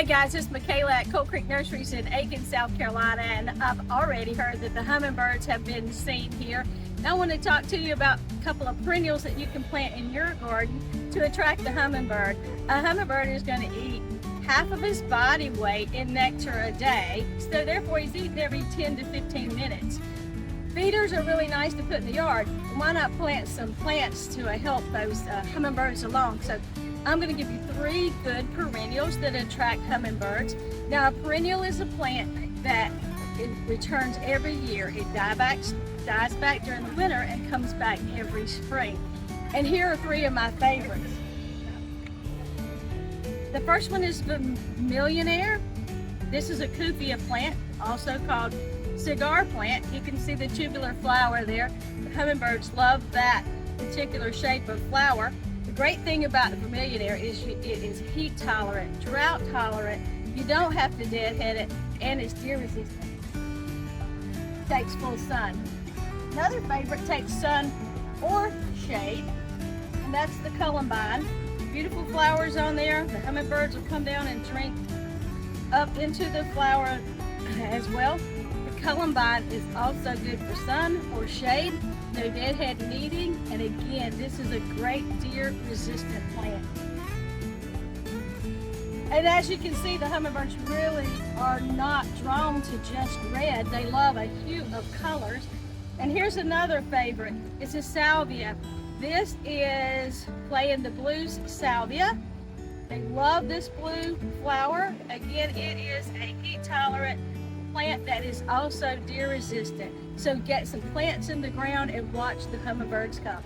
Hi guys, it's Michaela at Coal Creek Nurseries in Aiken, South Carolina, and I've already heard that the hummingbirds have been seen here. Now I want to talk to you about a couple of perennials that you can plant in your garden to attract the hummingbird. A hummingbird is going to eat half of his body weight in nectar a day, so therefore he's eating every 10 to 15 minutes. Feeders are really nice to put in the yard. Why not plant some plants to help those hummingbirds along? So I'm going to give you 3 good perennials that attract hummingbirds. Now, a perennial is a plant that it returns every year. It dies back during the winter and comes back every spring. And here are 3 of my favorites. The first one is Vermillionaire. This is a Cuphea plant, also called Cigar Plant. You can see the tubular flower there. The hummingbirds love that particular shape of flower. The great thing about the Vermillionaire is it is heat tolerant, drought tolerant. You don't have to deadhead it, and it's deer resistant. Takes full sun. Another favorite takes sun or shade, and that's the Columbine. Beautiful flowers on there. The hummingbirds will come down and drink up into the flower as well. The Columbine is also good for sun or shade. No deadhead needing, and again, this is a great deer resistant plant. And as you can see, the hummingbirds really are not drawn to just red. They love a hue of colors. And here's another favorite. It's a Salvia. This is playing the blues Salvia. They love this blue flower. Again, it is a heat tolerant plant that is also deer resistant. So get some plants in the ground and watch the hummingbirds come.